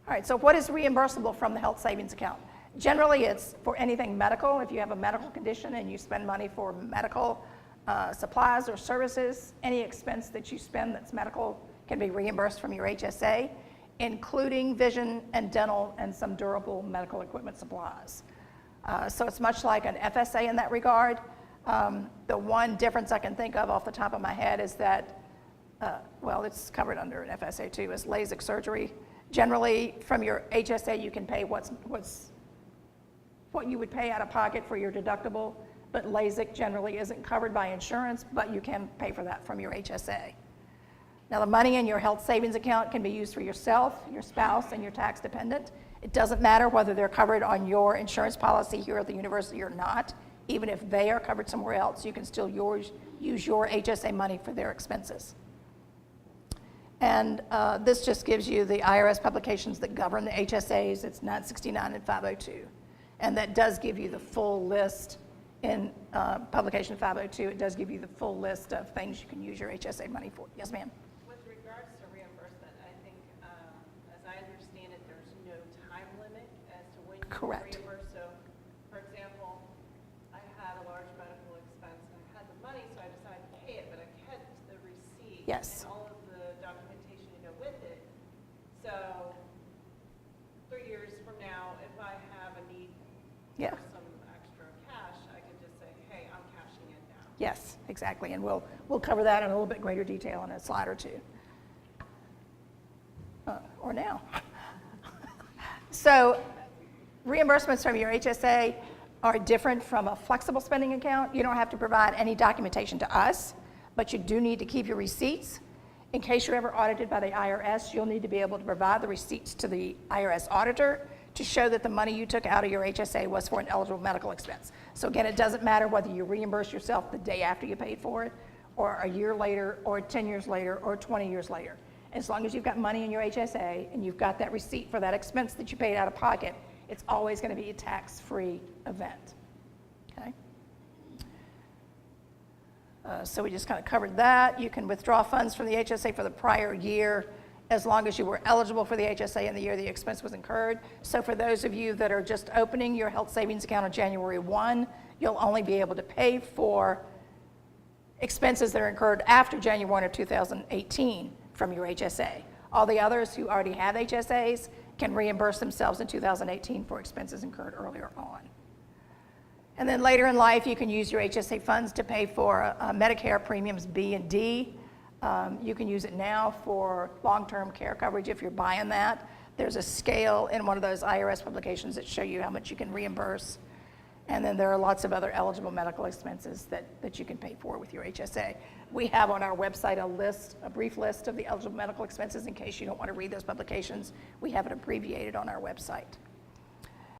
All right, so what is reimbursable from the health savings account? Generally, it's for anything medical. If you have a medical condition and you spend money for medical supplies or services, any expense that you spend that's medical can be reimbursed from your HSA, including vision and dental and some durable medical equipment supplies. So it's much like an FSA in that regard. The one difference I can think of off the top of my head is that, well, it's covered under an FSA too, is LASIK surgery. Generally, from your HSA, you can pay what you would pay out of pocket for your deductible, but LASIK generally isn't covered by insurance, but you can pay for that from your HSA. Now, the money in your health savings account can be used for yourself, your spouse, and your tax dependent. It doesn't matter whether they're covered on your insurance policy here at the university or not. Even if they are covered somewhere else, you can still use your HSA money for their expenses. And this just gives you the IRS publications that govern the HSAs. It's 969 and 502. And that does give you the full list in publication 502. It does give you the full list of things you can use your HSA money for. Yes, ma'am? With regards to reimbursement, I think, as I understand it, there's no time limit as to when you can reimburse. So, for example, I had a large medical expense and I had the money, so I decided to pay it, but I kept the receipt. Yes. And all of the documentation to go with it. So 3 years from now, if I have a need for some extra cash, I can just say, hey, I'm cashing in now. Yes, exactly. And we'll cover that in a little bit greater detail in a slide or two. Or now. So reimbursements from your HSA are different from a flexible spending account. You don't have to provide any documentation to us, but you do need to keep your receipts. In case you're ever audited by the IRS, you'll need to be able to provide the receipts to the IRS auditor to show that the money you took out of your HSA was for an eligible medical expense. So again, it doesn't matter whether you reimburse yourself the day after you paid for it, or a year later, or 10 years later, or 20 years later. As long as you've got money in your HSA and you've got that receipt for that expense that you paid out of pocket, it's always going to be a tax-free event. Okay? So we just kind of covered that. You can withdraw funds from the HSA for the prior year as long as you were eligible for the HSA in the year the expense was incurred. So for those of you that are just opening your health savings account on January 1, you'll only be able to pay for expenses that are incurred after January 1 of 2018 from your HSA. All the others who already have HSAs can reimburse themselves in 2018 for expenses incurred earlier on. And then later in life, you can use your HSA funds to pay for Medicare premiums B and D. You can use it now for long-term care coverage if you're buying that. There's a scale in one of those IRS publications that show you how much you can reimburse. And then there are lots of other eligible medical expenses that you can pay for with your HSA. We have on our website a brief list of the eligible medical expenses in case you don't want to read those publications. We have it abbreviated on our website.